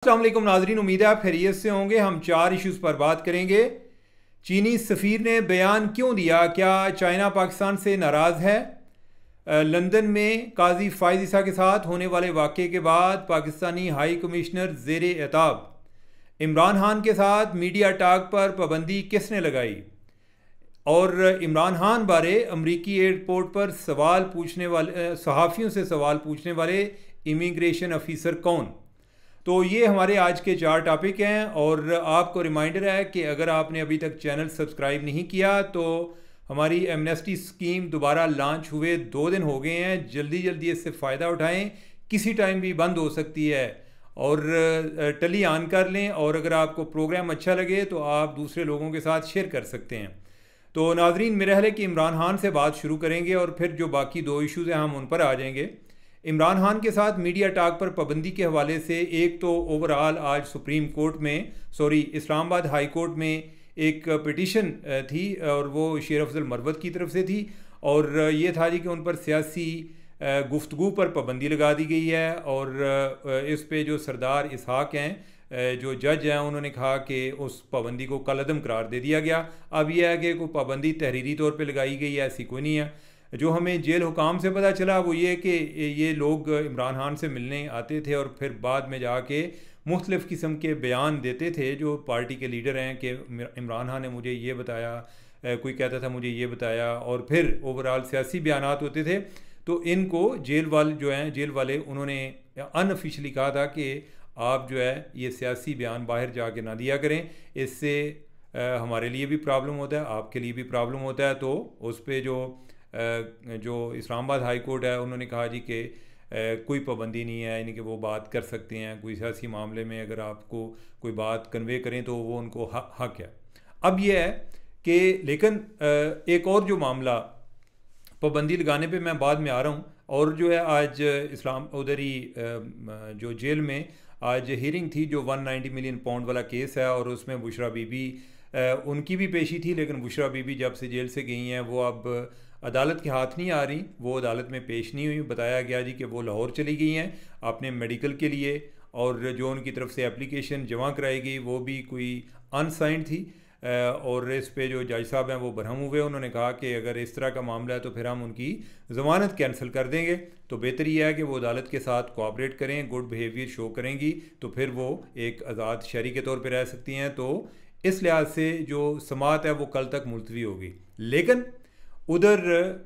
अस्सलाम वालेकुम नाजरीन, उम्मीद है आप खैरियत से होंगे। हम 4 इश्यूज़ पर बात करेंगे। चीनी सफ़ीर ने बयान क्यों दिया? क्या चाइना पाकिस्तान से नाराज़ है? लंदन में काजी फायज़ ईसा के साथ होने वाले वाक़े के बाद पाकिस्तानी हाई कमिश्नर ज़ेर एताब। इमरान खान के साथ मीडिया टॉक पर पाबंदी किसने लगाई? और इमरान खान बारे अमरीकी एयरपोर्ट पर सवाल पूछने वाले सहाफ़ियों से सवाल पूछने वाले इमिग्रेशन अफीसर कौन? तो ये हमारे आज के 4 टॉपिक हैं। और आपको रिमाइंडर है कि अगर आपने अभी तक चैनल सब्सक्राइब नहीं किया तो हमारी एमनेस्टी स्कीम दोबारा लॉन्च हुए 2 दिन हो गए हैं। जल्दी जल्दी इससे फ़ायदा उठाएं, किसी टाइम भी बंद हो सकती है। और टली ऑन कर लें, और अगर आपको प्रोग्राम अच्छा लगे तो आप दूसरे लोगों के साथ शेयर कर सकते हैं। तो नाजरीन, मेरा ख्याल है कि इमरान खान से बात शुरू करेंगे और फिर जो बाकी 2 इश्यूज़ हैं हम उन पर आ जाएंगे। इमरान खान के साथ मीडिया टॉक पर पाबंदी के हवाले से एक तो ओवरऑल आज सुप्रीम कोर्ट में इस्लामाबाद हाई कोर्ट में एक पिटिशन थी, और वो शेर अफजल मरवत की तरफ से थी। और ये था जी कि उन पर सियासी गुफ्तगू पर पाबंदी लगा दी गई है। और इस पे जो सरदार इसहाक हैं, जो जज हैं, उन्होंने कहा कि उस पाबंदी को कलअदम करार दे दिया गया। अब यह है कि कोई पाबंदी तहरीरी तौर पे लगाई गई है, ऐसी कोई नहीं है। जो हमें जेल हुकाम से पता चला वो ये कि ये लोग इमरान खान से मिलने आते थे और फिर बाद में जाके मुख्तलिफ़ किस्म के बयान देते थे। जो पार्टी के लीडर हैं कि इमरान खान ने मुझे ये बताया, कोई कहता था मुझे ये बताया, और फिर ओवरऑल सियासी बयानात होते थे। तो इनको जेल वाले उन्होंने अनऑफिशियली कहा था कि आप जो है ये सियासी बयान बाहर जाके ना दिया करें, इससे हमारे लिए भी प्रॉब्लम होता है, आपके लिए भी प्रॉब्लम होता है। तो उस पर जो इस्लामाबाद हाई कोर्ट है उन्होंने कहा जी कि कोई पाबंदी नहीं है, यानी कि वो बात कर सकते हैं। कोई सियासी मामले में अगर आपको कोई बात कन्वे करें तो वो उनको हक है। अब ये है कि लेकिन एक और जो मामला पाबंदी लगाने पे मैं बाद में आ रहा हूँ। और जो है आज उधर ही जो जेल में आज हियरिंग थी, जो 190 मिलियन पाउंड वाला केस है, और उसमें बुशरा बीबी उनकी भी पेशी थी। लेकिन बुशरा बीबी जब से जेल से गई हैं वो अब अदालत के हाथ नहीं आ रही, वो अदालत में पेश नहीं हुई। बताया गया जी कि वो लाहौर चली गई हैं अपने मेडिकल के लिए, और जो उनकी तरफ से एप्लीकेशन जमा कराई गई वो भी कोई अनसाइंड थी। और इस पे जो जज साहब हैं वो बरहम हुए। उन्होंने कहा कि अगर इस तरह का मामला है तो फिर हम उनकी ज़मानत कैंसिल कर देंगे। तो बेहतर यह है कि वो अदालत के साथ कोऑपरेट करें, गुड बिहेवियर शो करेंगी तो फिर वो एक आज़ाद शहरी के तौर पर रह सकती हैं। तो इस लिहाज से जो समाअत है वो कल तक मुलतवी होगी। लेकिन उधर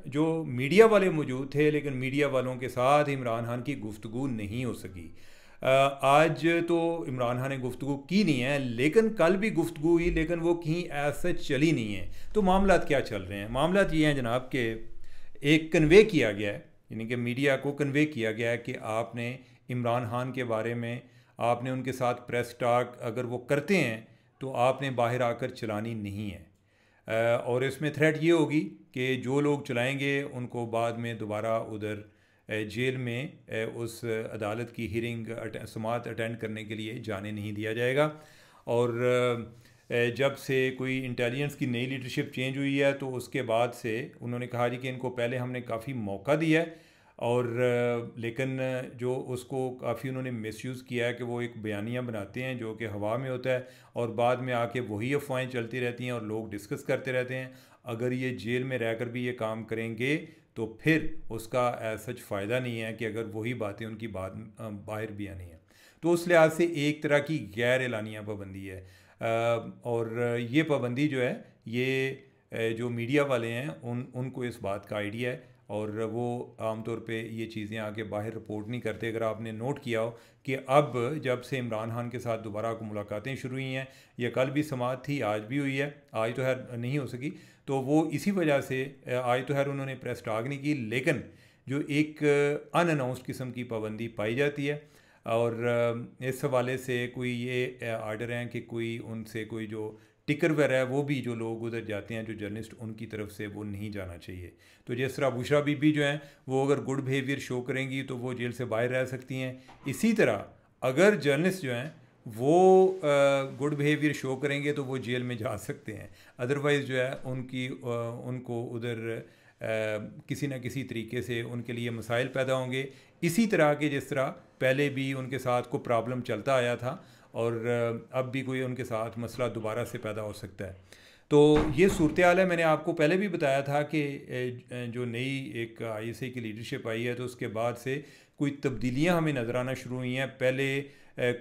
जो मीडिया वाले मौजूद थे, लेकिन मीडिया वालों के साथ इमरान खान की गुफ्तगू नहीं हो सकी। आज तो इमरान खान ने गुफ्तगू की नहीं है, लेकिन कल भी गुफ्तगू हुई, लेकिन वो कहीं ऐसे चली नहीं है। तो मामला क्या चल रहे हैं? मामला ये हैं जनाब कि एक कन्वे किया गया है, यानी कि मीडिया को कन्वे किया गया है कि आपने इमरान खान के बारे में आपने उनके साथ प्रेस टॉक अगर वो करते हैं तो आपने बाहर आकर चलानी नहीं है। और इसमें थ्रेट ये होगी कि जो लोग चलाएंगे उनको बाद में दोबारा उधर जेल में उस अदालत की हियरिंग समाअत अटेंड करने के लिए जाने नहीं दिया जाएगा। और जब से कोई इंटेलिजेंस की नई लीडरशिप चेंज हुई है तो उसके बाद से उन्होंने कहा जी कि इनको पहले हमने काफ़ी मौका दिया है, और लेकिन जो उसको काफ़ी उन्होंने मिसयूज़ किया है कि वो एक बयानिया बनाते हैं जो कि हवा में होता है, और बाद में आके वही अफवाहें चलती रहती हैं और लोग डिस्कस करते रहते हैं। अगर ये जेल में रहकर भी ये काम करेंगे तो फिर उसका सच फ़ायदा नहीं है कि अगर वही बातें उनकी बाहर भी आनी है। तो उस लिहाज से एक तरह की गैर एलानिया पाबंदी है। और ये पाबंदी जो है ये जो मीडिया वाले हैं उनको इस बात का आइडिया है, और वो आमतौर पे ये चीज़ें आके बाहर रिपोर्ट नहीं करते। अगर आपने नोट किया हो कि अब जब से इमरान खान के साथ दोबारा को मुलाकातें शुरू हुई हैं, या कल भी समाअत थी, आज भी हुई है, आज तो खैर नहीं हो सकी, तो वो इसी वजह से आज तो खैर उन्होंने प्रेस टॉक नहीं की, लेकिन जो एक अनअनाउंस्ड किस्म की पाबंदी पाई जाती है। और इस हवाले से कोई ये आर्डर हैं कि कोई उनसे कोई जो टिकर वगैरह है वो भी जो लोग उधर जाते हैं जो जर्नलिस्ट, उनकी तरफ से वो नहीं जाना चाहिए। तो जिस तरह बुशरा बीबी जो हैं वो अगर गुड बिहेवियर शो करेंगी तो वो जेल से बाहर रह सकती हैं। इसी तरह अगर जर्नलिस्ट जो हैं वो गुड बिहेवियर शो करेंगे तो वो जेल में जा सकते हैं। अदरवाइज़ जो है उनको उधर किसी न किसी तरीके से उनके लिए मसाइल पैदा होंगे। इसी तरह के जिस तरह पहले भी उनके साथ कोई प्रॉब्लम चलता आया था और अब भी कोई उनके साथ मसला दोबारा से पैदा हो सकता है। तो ये सूरत हाल है। मैंने आपको पहले भी बताया था कि जो नई एक ISI की लीडरशिप आई है तो उसके बाद से कोई तब्दीलियां हमें नज़र आना शुरू हुई हैं। पहले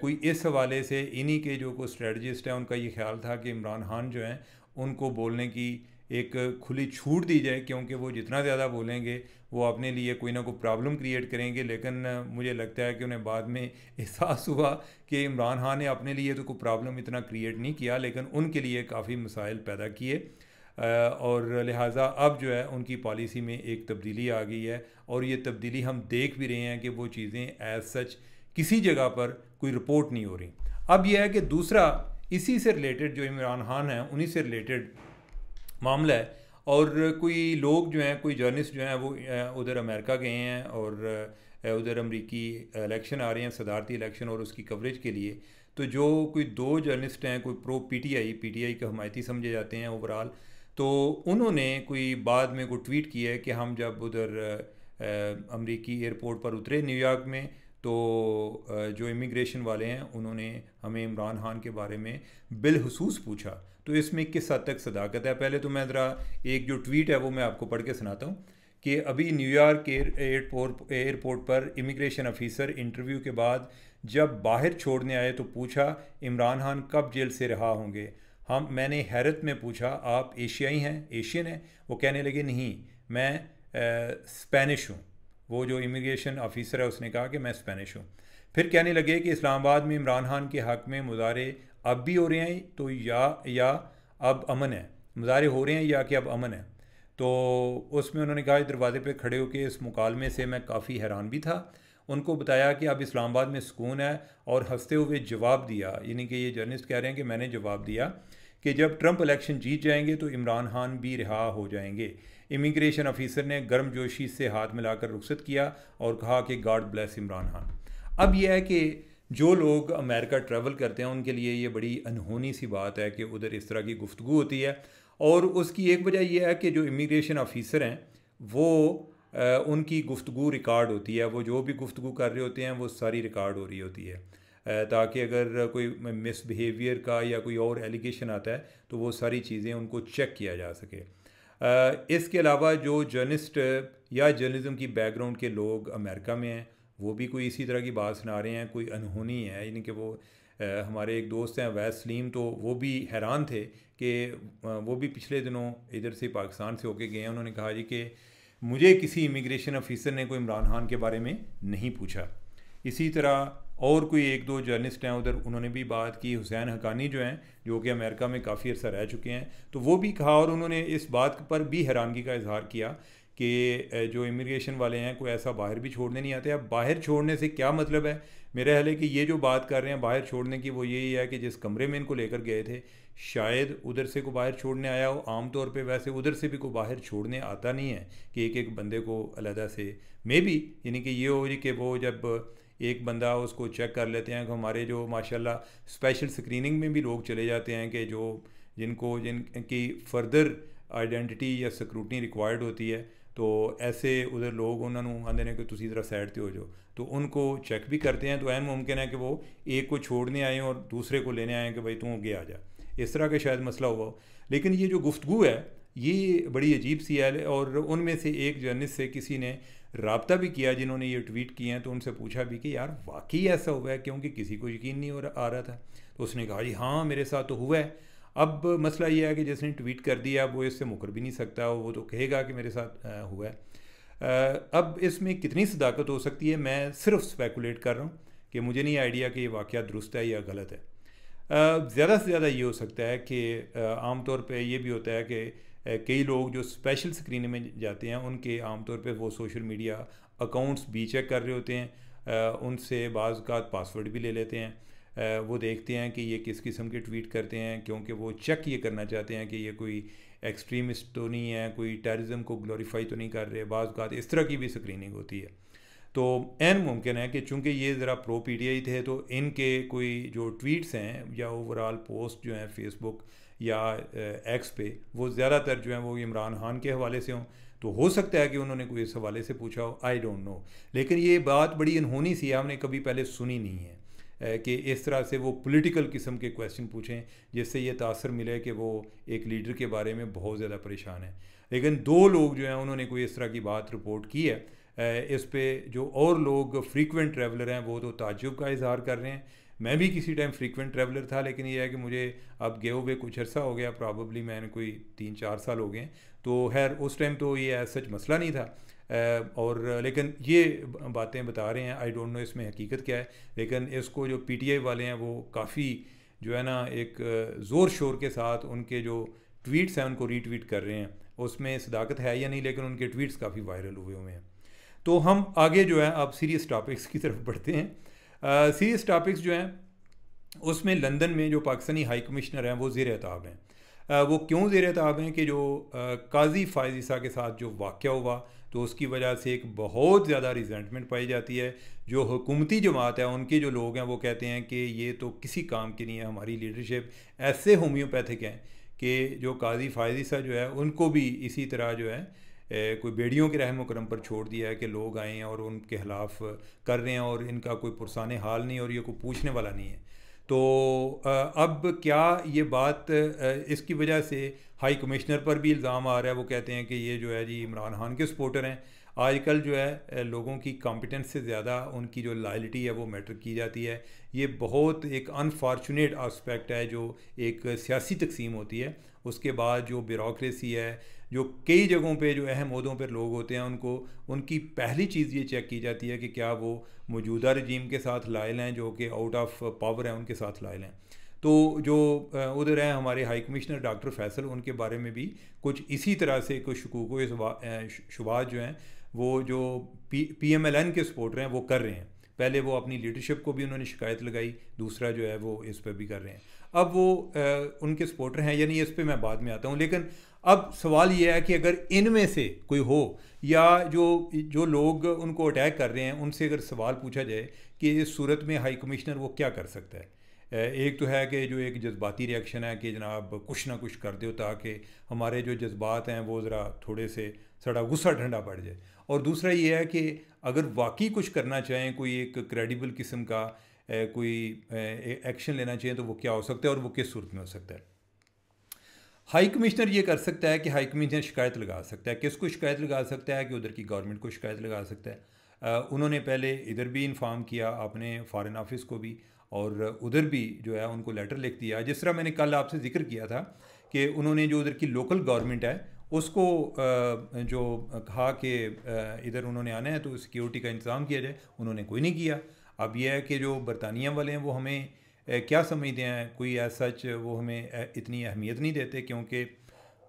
कोई इस हवाले से इन्हीं के जो कोई स्ट्रेटजिस्ट हैं उनका ये ख्याल था कि इमरान खान जो हैं उनको बोलने की एक खुली छूट दी जाए, क्योंकि वो जितना ज़्यादा बोलेंगे वो अपने लिए कोई ना कोई प्रॉब्लम क्रिएट करेंगे। लेकिन मुझे लगता है कि उन्हें बाद में एहसास हुआ कि इमरान खान ने अपने लिए तो कोई प्रॉब्लम इतना क्रिएट नहीं किया, लेकिन उनके लिए काफ़ी मसाइल पैदा किए और लिहाजा अब जो है उनकी पॉलिसी में एक तब्दीली आ गई है और ये तब्दीली हम देख भी रहे हैं कि वो चीज़ें एज सच किसी जगह पर कोई रिपोर्ट नहीं हो रही। अब यह है कि दूसरा इसी से रिलेटेड जो इमरान खान हैं उन्हीं से रिलेटेड मामला है और कोई लोग जो हैं, कोई जर्नलिस्ट जो हैं वो उधर अमेरिका गए हैं और उधर अमरीकी इलेक्शन आ रहे हैं, सदारती इलेक्शन, और उसकी कवरेज के लिए तो जो कोई 2 जर्नलिस्ट हैं, कोई प्रो पीटीआई का हमायती समझे जाते हैं ओवरऑल, तो उन्होंने कोई बाद में कोई ट्वीट किया है कि हम जब उधर अमरीकी एयरपोर्ट पर उतरे न्यूयॉर्क में तो जो इमिग्रेशन वाले हैं उन्होंने हमें इमरान खान के बारे में बिलखुसूस पूछा। तो इसमें किस हद तक सदाकत है? पहले तो मैं ज़रा एक जो ट्वीट है वो मैं आपको पढ़ के सुनाता हूँ कि अभी न्यूयॉर्क एयरपोर्ट पर इमिग्रेशन ऑफिसर इंटरव्यू के बाद जब बाहर छोड़ने आए तो पूछा इमरान खान कब जेल से रिहा होंगे। मैंने हैरत में पूछा आप एशियाई हैं, एशियन हैं? वो कहने लगे नहीं, मैं स्पेनिश हूँ। वो जो इमिग्रेशन ऑफिसर है उसने कहा कि मैं स्पेनिश हूँ। फिर कहने लगे कि इस्लामाबाद में इमरान खान के हक़ में मुजाहरे अब भी हो रहे हैं तो या अब अमन है, मुजाहरे हो रहे हैं या कि अब अमन है। तो उसमें उन्होंने कहा दरवाजे पे खड़े होकर इस मुकालमे से मैं काफ़ी हैरान भी था। उनको बताया कि अब इस्लामाबाद में सुकून है और हंसते हुए जवाब दिया, यानी कि ये जर्नलिस्ट कह रहे हैं कि मैंने जवाब दिया कि जब ट्रंप इलेक्शन जीत जाएंगे तो इमरान खान भी रिहा हो जाएंगे। इमिग्रेशन ऑफिसर ने गर्मजोशी से हाथ मिलाकर रुखसत किया और कहा कि गॉड ब्लेस इमरान खान। अब यह है कि जो लोग अमेरिका ट्रैवल करते हैं उनके लिए ये बड़ी अनहोनी सी बात है कि उधर इस तरह की गुफ्तगू होती है और उसकी एक वजह यह है कि जो इमिग्रेशन ऑफिसर हैं वो उनकी गुफ्तगू रिकॉर्ड होती है, वो जो भी गुफ्तगू कर रहे होते हैं वो सारी रिकॉर्ड हो रही होती है ताकि अगर कोई मिसबिहेवियर का या कोई और एलिगेशन आता है तो वो सारी चीज़ें उनको चेक किया जा सके। इसके अलावा जो जर्नलिस्ट या जर्नलिज़म की बैकग्राउंड के लोग अमेरिका में हैं वो भी कोई इसी तरह की बात सुना रहे हैं, कोई अनहोनी है। यानी कि वो हमारे एक दोस्त हैं अवैस सलीम, तो वो भी हैरान थे कि वो भी पिछले दिनों इधर से पाकिस्तान से होके गए हैं। उन्होंने कहा जी कि मुझे किसी इमिग्रेशन ऑफिसर ने कोई इमरान खान के बारे में नहीं पूछा। इसी तरह और कोई 1-2 जर्नलिस्ट हैं उधर, उन्होंने भी बात की। हुसैन हक्कानी जो हैं जो कि अमेरिका में काफ़ी अर्सा रह चुके हैं, तो वो भी कहा और उन्होंने इस बात पर भी हैरानगी का इजहार किया कि जो इमिग्रेशन वाले हैं कोई ऐसा बाहर भी छोड़ने नहीं आते। अब बाहर छोड़ने से क्या मतलब है? मेरा ख्याल है कि ये जो बात कर रहे हैं बाहर छोड़ने की वो यही है कि जिस कमरे में इनको लेकर गए थे शायद उधर से कोई बाहर छोड़ने आया हो। आम तौर पे वैसे उधर से भी कोई बाहर छोड़ने आता नहीं है कि एक एक बंदे को अलहदा से, मे बी यानी कि ये हो जी कि वो जब एक बंदा उसको चेक कर लेते हैं कि हमारे जो माशाल्लाह स्पेशल स्क्रीनिंग में भी लोग चले जाते हैं कि जिनकी फर्दर आइडेंटिटी या स्क्रूटनी रिक्वायर्ड होती है, तो ऐसे उधर लोग उन्होंने आंदे ने कि तुसी ज़रा साइड पे हो जाओ, तो उनको चेक भी करते हैं। तो ऐन मुमकिन है कि वो एक को छोड़ने आए और दूसरे को लेने आए कि भाई तू आगे आ जा, इस तरह का शायद मसला हुआ हो। लेकिन ये जो गुफ्तगू है ये बड़ी अजीब सी है और उनमें से एक जर्नलिस्ट से किसी ने रब्ता भी किया जिन्होंने ये ट्वीट किए हैं, तो उनसे पूछा भी कि यार वाकई ऐसा हुआ है, क्योंकि किसी को यकीन नहीं आ रहा था। तो उसने कहा जी हाँ मेरे साथ तो हुआ है। अब मसला ये है कि जिसने ट्वीट कर दिया वो इससे मुकर भी नहीं सकता, वो तो कहेगा कि मेरे साथ हुआ है। अब इसमें कितनी सदाकत हो सकती है मैं सिर्फ स्पेकुलेट कर रहा हूँ कि मुझे नहीं आइडिया कि ये वाक़या दुरुस्त है या गलत है। ज़्यादा से ज़्यादा ये हो सकता है कि आम तौर पे ये भी होता है कि कई लोग जो स्पेशल स्क्रीनिंग में जाते हैं उनके आम तौर पे वो सोशल मीडिया अकाउंट्स भी चेक कर रहे होते हैं, उनसे बाज़ का पासवर्ड भी ले लेते हैं, वो देखते हैं कि ये किस किस्म के ट्वीट करते हैं, क्योंकि वो चेक ये करना चाहते हैं कि ये कोई एक्सट्रीमिस्ट तो नहीं है, कोई टेररिज्म को ग्लोरीफाई तो नहीं कर रहे। बाज़ का इस तरह की भी स्क्रीनिंग होती है। तो एन मुमकिन है कि चूँकि ये ज़रा प्रो पीटीआई थे तो इनके कोई जो ट्वीट्स हैं या ओवरऑल पोस्ट जो हैं फेसबुक या एक्स पे वो ज़्यादातर जो हैं वो इमरान खान के हवाले से हों, तो हो सकता है कि उन्होंने कोई इस हवाले से पूछा हो, आई डोंट नो। लेकिन ये बात बड़ी अनहोनी सी है, हमने कभी पहले सुनी नहीं है कि इस तरह से वो पॉलिटिकल किस्म के क्वेश्चन पूछें जिससे ये तासर मिले कि वो एक लीडर के बारे में बहुत ज़्यादा परेशान है। लेकिन 2 लोग जो हैं उन्होंने कोई इस तरह की बात रिपोर्ट की है। इस पे जो और लोग फ्रीक्वेंट ट्रैवलर हैं वो तो ताज्जुब का इजहार कर रहे हैं। मैं भी किसी टाइम फ्रीक्वेंट ट्रैवलर था, लेकिन ये है कि मुझे अब गए हुए कुछ अर्सा हो गया, प्रॉबली मैंने कोई 3-4 साल हो गए। तो खैर उस टाइम तो ये सच मसला नहीं था। और लेकिन ये बातें बता रहे हैं, आई डोंट नो इसमें हकीकत क्या है। लेकिन इसको जो पीटीआई वाले हैं वो काफ़ी जो है ना एक ज़ोर शोर के साथ उनके जो ट्वीट्स हैं उनको रीट्वीट कर रहे हैं। उसमें सदाकत है या नहीं, लेकिन उनके ट्वीट्स काफ़ी वायरल हुए हैं। तो हम आगे जो है अब सीरियस टॉपिक्स की तरफ बढ़ते हैं। सीरियस टॉपिक्स जो हैं उसमें लंदन में जो पाकिस्तानी हाई कमिश्नर हैं वो ज़ेर एताब हैं। वो क्यों ज़ेर एताब हैं कि जो काजी फ़ायज़ ईसा के साथ जो वाक़या हुआ तो उसकी वजह से एक बहुत ज़्यादा रिजेंटमेंट पाई जाती है। जो हुकूमती जमात है उनके जो लोग हैं वो कहते हैं कि ये तो किसी काम की नहीं है, हमारी लीडरशिप ऐसे होम्योपैथिक हैं कि जो काजी फ़ायज़ ईसा जो है उनको भी इसी तरह जो है कोई बेड़ियों के रहम करम पर छोड़ दिया है कि लोग आए हैं और उनके ख़िलाफ़ कर रहे हैं और इनका कोई पुरसाने हाल नहीं और ये कोई पूछने वाला नहीं है। तो अब क्या ये बात इसकी वजह से हाई कमिश्नर पर भी इल्ज़ाम आ रहा है। वो कहते हैं कि ये जो है जी इमरान खान के सपोर्टर हैं। आजकल जो है लोगों की कॉम्पिटेंस से ज़्यादा उनकी जो लॉयल्टी है वो मैटर की जाती है। ये बहुत एक अनफॉर्चुनेट आस्पेक्ट है जो एक सियासी तकसीम होती है। उसके बाद जो ब्यूरोक्रेसी है, जो कई जगहों पे जो अहम ओहदों पर लोग होते हैं उनको उनकी पहली चीज़ ये चेक की जाती है कि क्या वो मौजूदा रजीम के साथ लायल हैं, जो कि आउट ऑफ पावर हैं उनके साथ लायल हैं। तो जो उधर हैं हमारे हाई कमिश्नर डॉक्टर फैसल, उनके बारे में भी कुछ इसी तरह से कुछ शकूक शुबात जो हैं वो जो PMLN के सपोर्टर हैं वो कर रहे हैं। पहले वो अपनी लीडरशिप को भी उन्होंने शिकायत लगाई, दूसरा जो है वो इस पर भी कर रहे हैं। अब वो उनके सपोर्टर हैं या नहीं इस पर मैं बाद में आता हूँ। लेकिन अब सवाल ये है कि अगर इनमें से कोई हो या जो लोग उनको अटैक कर रहे हैं उनसे अगर सवाल पूछा जाए कि इस सूरत में हाई कमिश्नर वो क्या कर सकता है। एक तो है कि जो एक जज्बाती रिएक्शन है कि जनाब कुछ ना कुछ कर दो ताकि हमारे जो जज्बात हैं वो ज़रा थोड़े से थोड़ा गुस्सा ठंडा पड़ जाए। और दूसरा ये है कि अगर वाकई कुछ करना चाहें, कोई एक क्रेडिबल किस्म का कोई एक्शन लेना चाहिए तो वो क्या हो सकता है और वो किस सूरत में हो सकता है। हाई कमिश्नर ये कर सकता है कि हाई कमिश्नर शिकायत लगा सकता है। किसको शिकायत लगा सकता है कि उधर की गवर्नमेंट को शिकायत लगा सकता है। उन्होंने पहले इधर भी इन्फॉर्म किया अपने फॉरेन ऑफिस को भी, और उधर भी जो है उनको लेटर लिख दिया। जिस तरह मैंने कल आपसे जिक्र किया था कि उन्होंने जो उधर की लोकल गवर्नमेंट है उसको जो कहा कि इधर उन्होंने आना है तो सिक्योरिटी का इंतज़ाम किया जाए, उन्होंने कोई नहीं किया। अब यह है कि जो बरतानिया वाले हैं वो हमें क्या समझते हैं, कोई ऐसा सच वो हमें इतनी अहमियत नहीं देते, क्योंकि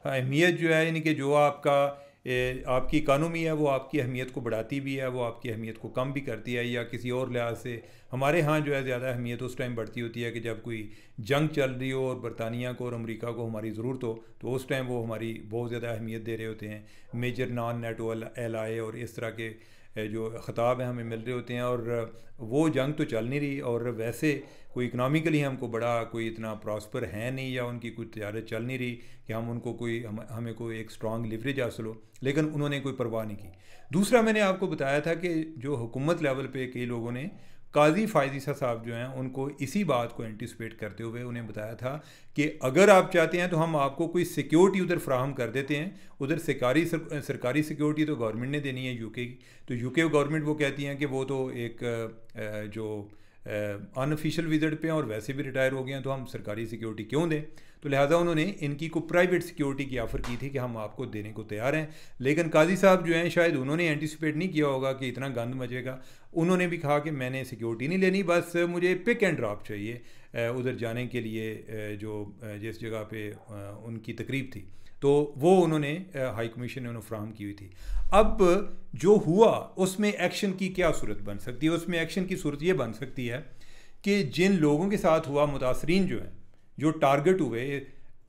अहमियत जो है यानी कि जो आपकी इकानमी है वो आपकी अहमियत को बढ़ाती भी है, वो आपकी अहमियत को कम भी करती है। या किसी और लिहाज से हमारे यहाँ जो है ज़्यादा अहमियत उस टाइम बढ़ती होती है कि जब कोई जंग चल रही हो और बरतानिया को और अमेरिका को हमारी ज़रूरत हो, तो उस टाइम वो हमारी बहुत ज़्यादा अहमियत दे रहे होते हैं। मेजर नॉन नेटो एलाए और इस तरह के जो ख़िताब हैं हमें मिल रहे होते हैं। और वो जंग तो चल नहीं रही और वैसे कोई इकनॉमिकली हमको बड़ा कोई इतना प्रॉस्पर है नहीं, या उनकी कोई तजारत चल नहीं रही कि हम उनको कोई हमें कोई एक स्ट्रॉन्ग लिवरेज हासिल हो, लेकिन उन्होंने कोई परवाह नहीं की। दूसरा मैंने आपको बताया था कि जो हुकूमत लेवल पे कई लोगों ने काजी फ़ायज़ ईसा साहब जो हैं उनको इसी बात को एंटिसिपेट करते हुए उन्हें बताया था कि अगर आप चाहते हैं तो हम आपको कोई सिक्योरिटी उधर फ्राहम कर देते हैं। उधर सरकारी सिक्योरिटी तो गवर्नमेंट ने देनी है यूके की, तो यूके गवर्नमेंट वो कहती हैं कि वो तो एक जो अनऑफिशियल विजिट पे हैं और वैसे भी रिटायर हो गए हैं, तो हम सरकारी सिक्योरिटी क्यों दें। तो लिहाजा उन्होंने इनकी को प्राइवेट सिक्योरिटी की ऑफ़र की थी कि हम आपको देने को तैयार हैं। लेकिन काजी साहब जो हैं शायद उन्होंने एंटिसिपेट नहीं किया होगा कि इतना गंद मचेगा। उन्होंने भी कहा कि मैंने सिक्योरिटी नहीं लेनी, बस मुझे पिक एंड ड्रॉप चाहिए उधर जाने के लिए जो जिस जगह पे उनकी तकरीब थी, तो वो उन्होंने हाई कमीशन ने उन्हें फ्राहम की हुई थी। अब जो हुआ उसमें एक्शन की क्या सूरत बन सकती है, उसमें एक्शन की सूरत ये बन सकती है कि जिन लोगों के साथ हुआ, मुतासरीन जो हैं, जो टारगेट हुए,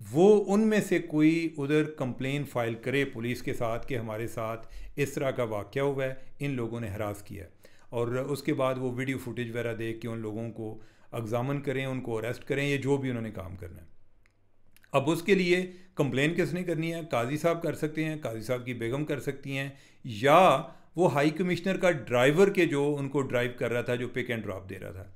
वो उनमें से कोई उधर कंप्लेन फ़ाइल करे पुलिस के साथ कि हमारे साथ इस तरह का वाक़या हुआ है, इन लोगों ने हरास किया, और उसके बाद वो वीडियो फुटेज वगैरह देख के उन लोगों को एग्जामिन करें, उनको अरेस्ट करें, ये जो भी उन्होंने काम करना है। अब उसके लिए कंप्लेन किसने करनी है? काजी साहब कर सकते हैं, काजी साहब की बेगम कर सकती हैं, या वो हाई कमिश्नर का ड्राइवर के जो उनको ड्राइव कर रहा था, जो पिक एंड ड्रॉप दे रहा था।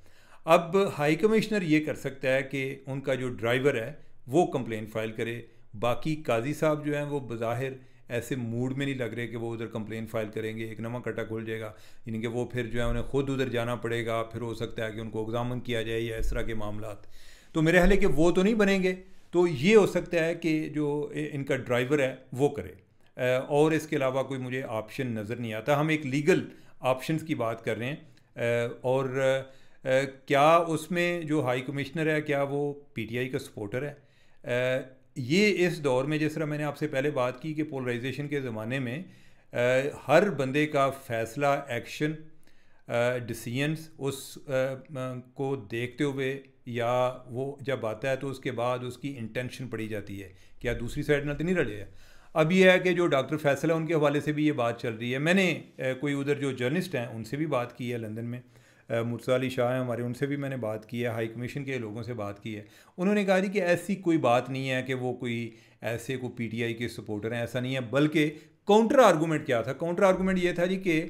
अब हाई कमिश्नर ये कर सकता है कि उनका जो ड्राइवर है वो कंप्लेन फाइल करे। बाकी काजी साहब जो हैं वो बज़ाहिर ऐसे मूड में नहीं लग रहे कि वो उधर कंप्लेन फाइल करेंगे, एक नवा कट्टा खुल जाएगा, यानी कि वो फिर जो है उन्हें ख़ुद उधर जाना पड़ेगा, फिर हो सकता है कि उनको एग्जामन किया जाए या इस तरह के मामलात। तो मेरे ख्याल है कि वो तो नहीं बनेंगे। तो ये हो सकता है कि जो इनका ड्राइवर है वो करे, और इसके अलावा कोई मुझे ऑप्शन नज़र नहीं आता। हम एक लीगल ऑप्शंस की बात कर रहे हैं, और क्या उसमें जो हाई कमिश्नर है क्या वो पीटीआई का सपोर्टर है? ये इस दौर में, जिस तरह मैंने आपसे पहले बात की कि पोलराइजेशन के ज़माने में हर बंदे का फ़ैसला, एक्शन, डिसीजंस उस को देखते हुए, या वो जब आता है तो उसके बाद उसकी इंटेंशन पड़ी जाती है, क्या दूसरी साइड ना तो नहीं रले है। अब ये है कि जो डॉक्टर फैसल है उनके हवाले से भी ये बात चल रही है। मैंने कोई उधर जो जर्नलिस्ट हैं उनसे भी बात की है, लंदन में मुर्तज़ा अली शाह हैं हमारे, उनसे भी मैंने बात की है, हाई कमीशन के लोगों से बात की है। उन्होंने कहा कि ऐसी कोई बात नहीं है कि वो कोई ऐसे को पीटीआई के सपोर्टर हैं, ऐसा नहीं है। बल्कि काउंटर आर्गूमेंट क्या था? काउंटर आर्गूमेंट ये था जी कि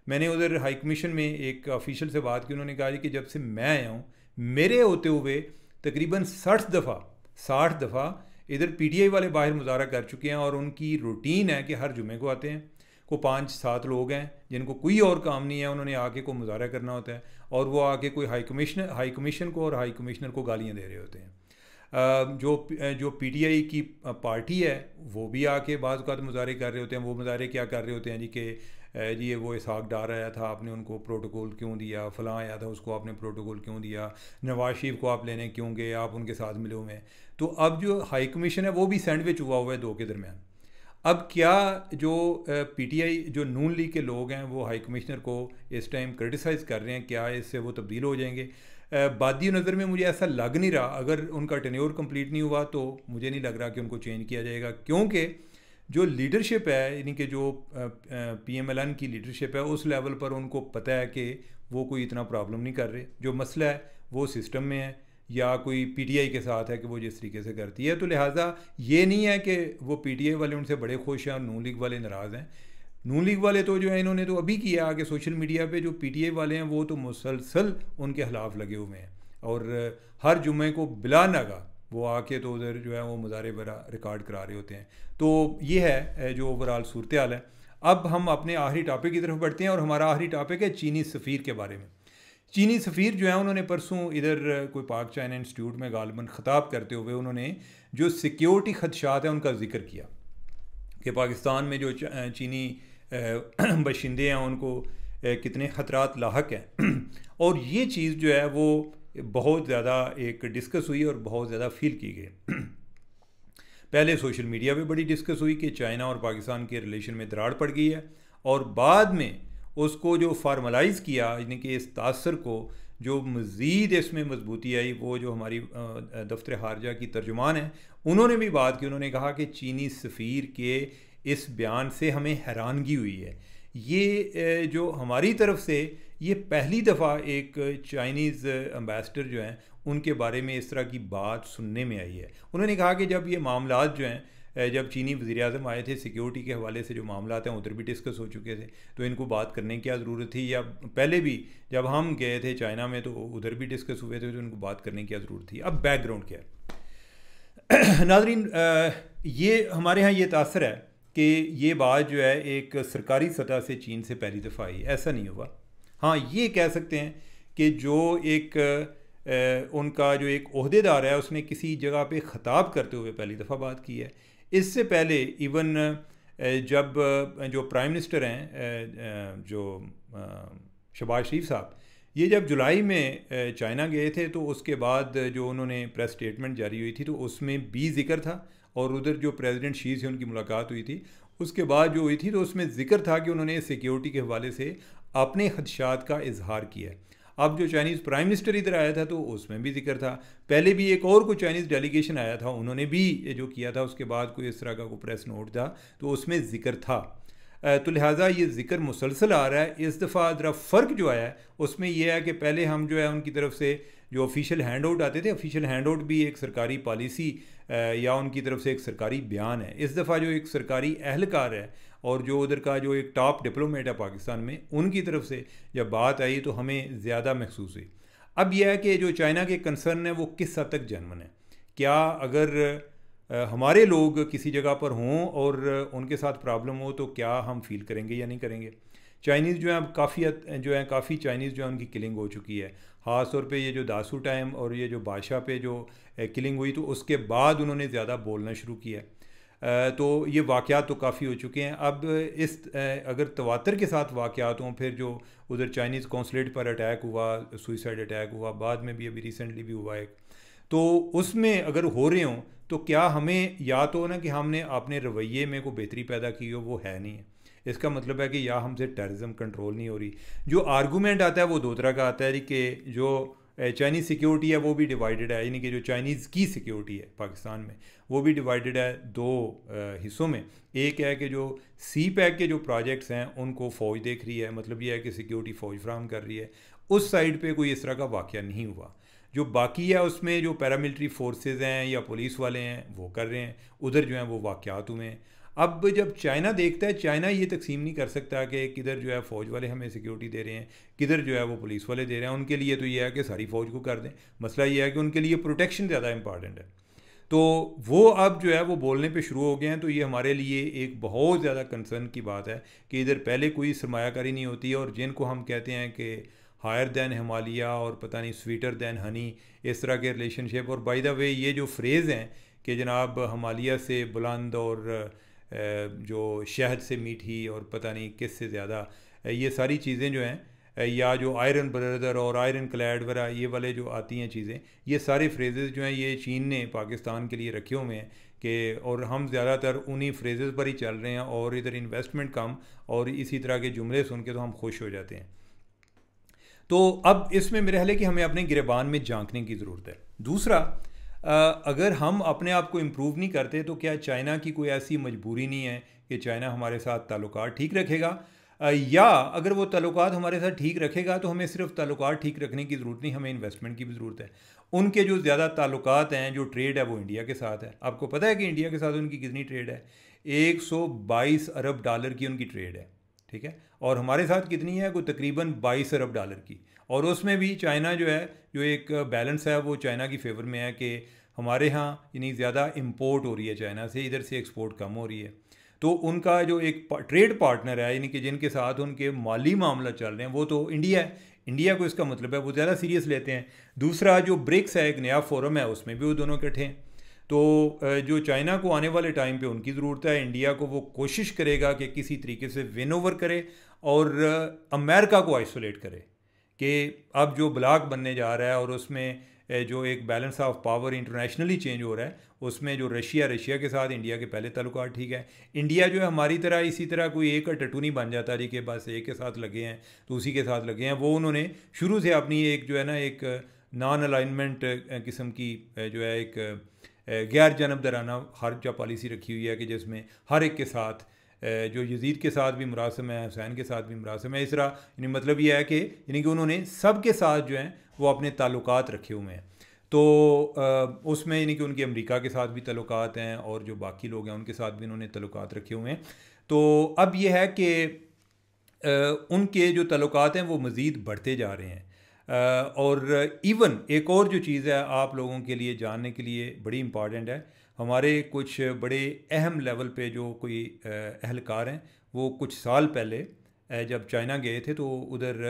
मैंने उधर हाई कमीशन में एक ऑफिशियल से बात की, उन्होंने कहा जी कि जब से मैं आया हूँ मेरे होते हुए तकरीबन 60 दफ़ा इधर पीटीआई वाले बाहर मुजाहरा कर चुके हैं, और उनकी रूटीन है कि हर जुमे को आते हैं। को 5-7 लोग हैं जिनको कोई और काम नहीं है, उन्होंने आके को मुजाहरा करना होता है, और वो आके कोई हाई कमीशन को और हाई कमिश्नर को गालियाँ दे रहे होते हैं। जो पीटीआई की पार्टी है वो भी आके बाज़ औक़ात मुजाहरे कर रहे होते हैं। वो मुजाहरे क्या कर रहे होते हैं जी कि जी वो इसहाक डार आया था, आपने उनको प्रोटोकॉल क्यों दिया, फ़लाँ आया था उसको आपने प्रोटोकॉल क्यों दिया, नवाज शरीफ को आप लेने क्यों गए, आप उनके साथ मिले हुए हैं। तो अब जो हाई कमीशन है वो भी सैंडविच हुआ है दो के दरमियान। अब क्या जो पीटीआई जो नून लीग के लोग हैं वो हाई कमिश्नर को इस टाइम क्रिटिसाइज़ कर रहे हैं, क्या इससे वो तब्दील हो जाएंगे? बादी नज़र में मुझे ऐसा लग नहीं रहा। अगर उनका टेन्योर कंप्लीट नहीं हुआ तो मुझे नहीं लग रहा कि उनको चेंज किया जाएगा, क्योंकि जो लीडरशिप है, यानी कि जो पीएमएलएन की लीडरशिप है, उस लेवल पर उनको पता है कि वो कोई इतना प्रॉब्लम नहीं कर रहे। जो मसला है वो सिस्टम में है या कोई पीटीआई के साथ है कि वो जिस तरीके से करती है। तो लिहाजा ये नहीं है कि वो पीटीआई वाले उनसे बड़े खुश हैं और नून लीग वाले नाराज़ हैं। नून लीग वाले तो जो है इन्होंने तो अभी किया कि सोशल मीडिया पे जो पीटीआई वाले हैं वो तो मुसलसल उनके खिलाफ लगे हुए हैं, और हर जुम्मे को बिला नागा वो आके तो उधर जो है वो मुजाहरे बरा रिकॉर्ड करा रहे होते हैं। तो ये है जो ओवरऑल सूरत हाल है। अब हम अपने आखिरी टॉपिक की तरफ बढ़ते हैं, और हमारा आखिरी टॉपिक है चीनी सफ़ीर के बारे में। चीनी सफ़ीर जो है उन्होंने परसों इधर कोई पाक चाइना इंस्टीट्यूट में गालबन ख़िताब करते हुए उन्होंने जो सिक्योरिटी खदशात हैं उनका जिक्र किया कि पाकिस्तान में जो चीनी बशिंदे हैं उनको कितने ख़तरात लाहक हैं। और ये चीज़ जो है वो बहुत ज़्यादा एक डिस्कस हुई और बहुत ज़्यादा फील की गई। पहले सोशल मीडिया पे बड़ी डिस्कस हुई कि चाइना और पाकिस्तान के रिलेशन में दरार पड़ गई है, और बाद में उसको जो फार्मलाइज़ किया, यानी कि इस तासर को जो मज़ीद इसमें मजबूती आई, वो जो हमारी दफ्तर खारजा की तर्जुमान है उन्होंने भी बात की। उन्होंने कहा कि चीनी सफ़ीर के इस बयान से हमें हैरानगी हुई है। ये जो हमारी तरफ से ये पहली दफ़ा एक चाइनीज़ एम्बेसडर जो हैं उनके बारे में इस तरह की बात सुनने में आई है। उन्होंने कहा कि जब ये मामलात जो हैं, जब चीनी वज़ीर-ए-आज़म आए थे, सिक्योरिटी के हवाले से जो मामलात हैं उधर भी डिस्कस हो चुके थे, तो इनको बात करने की क्या ज़रूरत थी, या पहले भी जब हम गए थे चाइना में तो उधर भी डिस्कस हुए थे, तो इनको बात करने की क्या ज़रूरत थी। अब बैकग्राउंड क्या है नाज़रीन, ये हमारे यहाँ ये तासर है कि ये बात जो है एक सरकारी सतह से चीन से पहली दफ़ा आई, ऐसा नहीं हुआ। हाँ, ये कह सकते हैं कि जो एक उनका जो एक ओहदेदार है उसने किसी जगह पे ख़िताब करते हुए पहली दफ़ा बात की है। इससे पहले इवन जब जो प्राइम मिनिस्टर हैं जो शहबाज शरीफ साहब, ये जब जुलाई में चाइना गए थे तो उसके बाद जो उन्होंने प्रेस स्टेटमेंट जारी हुई थी तो उसमें भी जिक्र था, और उधर जो प्रेसिडेंट शी से उनकी मुलाकात हुई थी उसके बाद जो हुई थी तो उसमें जिक्र था कि उन्होंने सिक्योरिटी के हवाले से अपने खदशात का इजहार किया है। अब जो चाइनीज़ प्राइम मिनिस्टर इधर आया था तो उसमें भी जिक्र था। पहले भी एक और कोई चाइनीज़ डेलीगेशन आया था, उन्होंने भी जो किया था, उसके बाद कोई इस तरह का कोई प्रेस नोट था तो उसमें ज़िक्र था। तो लिहाजा ये ज़िक्र मुसलसल आ रहा है। इस दफ़ा ज़रा फ़र्क जो आया है उसमें यह है कि पहले हम जो है उनकी तरफ से जो ऑफिशियल हैंड आउट आते थे, ऑफिशियल हैंड आउट भी एक सरकारी पॉलिसी या उनकी तरफ से एक सरकारी बयान है। इस दफ़ा जो एक सरकारी एहलकार है और जो उधर का जो एक टॉप डिप्लोमेट है पाकिस्तान में, उनकी तरफ से जब बात आई तो हमें ज़्यादा महसूस हुई। अब यह है कि जो चाइना के कंसर्न है वो किस हद तक जेन्युइन है। क्या अगर हमारे लोग किसी जगह पर हों और उनके साथ प्रॉब्लम हो तो क्या हम फील करेंगे या नहीं करेंगे। चाइनीज़ जो है अब काफ़ी चाइनीज़ जो है उनकी किलिंग हो चुकी है। ख़ास तौर पे ये जो दासू टाइम और ये जो बादशाह पे जो किलिंग हुई तो उसके बाद उन्होंने ज़्यादा बोलना शुरू किया है। तो ये वाक़यात तो काफ़ी हो चुके हैं। अब अगर तवातर के साथ वाक़यात हों, फिर जो उधर चाइनीज़ कौंसलेट पर अटैक हुआ, सुइसाइड अटैक हुआ, बाद में भी अभी रिसेंटली भी हुआ एक, तो उसमें अगर हो रहे हों तो क्या हमें या तो ना कि हमने अपने रवैये में कोई बेहतरी पैदा की हो, वो है नहीं है। इसका मतलब है कि या हमसे टेररिज्म कंट्रोल नहीं हो रही। जो आर्गूमेंट आता है वो दो तरह का आता है कि जो चाइनीज़ सिक्योरिटी है वो भी डिवाइडेड है, यानी कि जो चाइनीज़ की सिक्योरिटी है पाकिस्तान में वो भी डिवाइडेड है दो हिस्सों में। एक है कि जो सी पैक के जो प्रोजेक्ट्स हैं उनको फ़ौज देख रही है, मतलब ये है कि सिक्योरिटी फ़ौज फराहम कर रही है। उस साइड पे कोई इस तरह का वाक़या नहीं हुआ। जो बाकी है उसमें जो पैरामिलिट्री फोर्सेस हैं या पुलिस वाले हैं वो कर रहे हैं, उधर जो हैं वो वाक़यात हुए हैं। अब जब चाइना देखता है, चाइना ये तकसीम नहीं कर सकता कि किधर जो है फ़ौज वाले हमें सिक्योरिटी दे रहे हैं, किधर जो है वो पुलिस वाले दे रहे हैं। उनके लिए तो ये है कि सारी फ़ौज को कर दें। मसला ये है कि उनके लिए प्रोटेक्शन ज़्यादा इंपॉर्टेंट है। तो वो अब जो है वो बोलने पे शुरू हो गए हैं। तो ये हमारे लिए एक बहुत ज़्यादा कंसर्न की बात है कि इधर पहले कोई सरमायाकारी नहीं होती है, और जिनको हम कहते हैं कि हायर दैन हिमालय और पता नहीं स्वीटर दैन हनी, इस तरह के रिलेशनशिप। और बाय द वे ये जो फ्रेज़ हैं कि जनाब हिमालय से बुलंद और जो शहद से मीठी और पता नहीं किस से ज़्यादा, ये सारी चीज़ें जो हैं, या जो आयरन ब्रदर और आयरन क्लैड वगैरह ये वाले जो आती हैं चीज़ें, ये सारे फ्रेजेस जो हैं ये चीन ने पाकिस्तान के लिए रखे हुए हैं कि, और हम ज़्यादातर उन्हीं फ्रेजेस पर ही चल रहे हैं और इधर इन्वेस्टमेंट कम, और इसी तरह के जुमले सुन के तो हम खुश हो जाते हैं। तो अब इसमें मेरे ख्याल है कि हमें अपने गिरबान में झांकने की ज़रूरत है। दूसरा, अगर हम अपने आप को इम्प्रूव नहीं करते तो क्या चाइना की कोई ऐसी मजबूरी नहीं है कि चाइना हमारे साथ ताल्लुकात ठीक रखेगा, या अगर वो ताल्लुकात हमारे साथ ठीक रखेगा तो हमें सिर्फ ताल्लुकात ठीक रखने की ज़रूरत नहीं, हमें इन्वेस्टमेंट की भी ज़रूरत है। उनके जो ज़्यादा ताल्लुकात हैं, जो ट्रेड है वो इंडिया के साथ है। आपको पता है कि इंडिया के साथ उनकी कितनी ट्रेड है? 122 अरब डॉलर की उनकी ट्रेड है, ठीक है। और हमारे साथ कितनी है? कोई तकरीबन 22 अरब डॉलर की। और उसमें भी चाइना जो है, जो एक बैलेंस है वो चाइना की फेवर में है कि हमारे यहाँ यानी ज़्यादा इंपोर्ट हो रही है चाइना से, इधर से एक्सपोर्ट कम हो रही है। तो उनका जो एक ट्रेड पार्टनर है, यानी कि जिनके साथ उनके माली मामला चल रहे हैं, वो तो इंडिया है। इंडिया को इसका मतलब है वो ज़्यादा सीरियस लेते हैं। दूसरा जो ब्रिक्स है, एक नया फोरम है, उसमें भी वो दोनों इकट्ठे हैं। तो जो चाइना को आने वाले टाइम पे उनकी ज़रूरत है, इंडिया को वो कोशिश करेगा कि किसी तरीके से विन ओवर करे और अमेरिका को आइसोलेट करे कि अब जो ब्लॉक बनने जा रहा है और उसमें जो एक balance of power internationally change हो रहा है, उसमें जो रशिया के साथ इंडिया के पहले ताल्लुकात ठीक है। इंडिया जो है हमारी तरह इसी तरह कोई एक टट्टू नहीं बन जाता जी कि बस एक के साथ लगे हैं तो उसी के साथ लगे हैं। वो उन्होंने शुरू से अपनी एक जो है ना एक नॉन अलाइनमेंट किस्म की जो है एक गैर जानबदाराना खारजा पॉलिसी रखी हुई है कि जिसमें हर एक के साथ, जो यजीद के साथ भी मुरासम है, हुसैन के साथ भी मुरासम है, इस तरह यानी मतलब ये है कि यानी कि उन्होंने सब के साथ जो हैं वो अपने ताल्लुकात रखे हुए हैं। तो उसमें यानी कि उनके अमेरिका के साथ भी ताल्लुकात हैं और जो बाकी लोग हैं उनके साथ भी उन्होंने ताल्लुकात रखे हुए हैं। तो अब ये है कि उनके जो ताल्लुकात हैं वो मज़ीद बढ़ते जा रहे हैं। और इवन एक और जो चीज़ है आप लोगों के लिए जानने के लिए बड़ी इम्पॉर्टेंट है, हमारे कुछ बड़े अहम लेवल पे जो कोई अहलकार हैं वो कुछ साल पहले जब चाइना गए थे तो उधर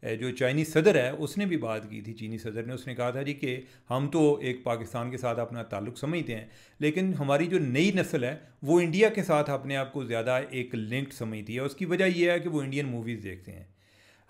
जो चाइनीज़ सदर है उसने भी बात की थी, चीनी सदर ने, उसने कहा था जी कि हम तो एक पाकिस्तान के साथ अपना ताल्लुक़ समझते हैं लेकिन हमारी जो नई नस्ल है वो इंडिया के साथ अपने आप को ज़्यादा एक लिंक्ड समझती है। उसकी वजह यह है कि वो इंडियन मूवीज़ देखते हैं।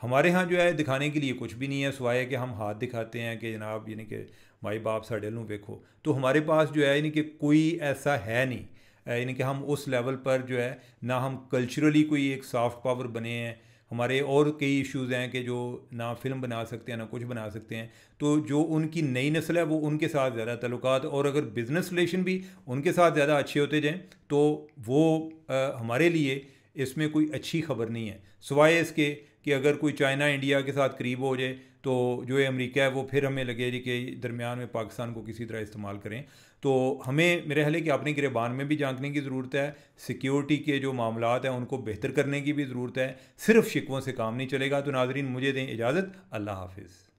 हमारे यहाँ जो है दिखाने के लिए कुछ भी नहीं है सिवाय कि हम हाथ दिखाते हैं कि जनाब यानी कि माई बाप साढ़े नू देखो। तो हमारे पास जो है यानी कि कोई ऐसा है नहीं, यानी कि हम उस लेवल पर जो है ना हम कल्चरली कोई एक सॉफ्ट पावर बने हैं। हमारे और कई इश्यूज़ हैं कि जो ना फिल्म बना सकते हैं ना कुछ बना सकते हैं। तो जो उनकी नई नस्ल है वो उनके साथ ज़्यादा ताल्लुकात, और अगर बिज़नेस रिलेशन भी उनके साथ ज़्यादा अच्छे होते जाएँ तो वो हमारे लिए इसमें कोई अच्छी खबर नहीं है सिवाय इसके कि अगर कोई चाइना इंडिया के साथ करीब हो जाए तो जो है अमेरिका है वो फिर हमें लगे कि दरमियान में पाकिस्तान को किसी तरह इस्तेमाल करें। तो हमें मेरे ख्याल है कि अपने गिरबान में भी झांकने की ज़रूरत है, सिक्योरिटी के जो मामलात हैं उनको बेहतर करने की भी ज़रूरत है, सिर्फ शिकवों से काम नहीं चलेगा। तो नाज़रीन मुझे दें इजाज़त, अल्लाह हाफिज़।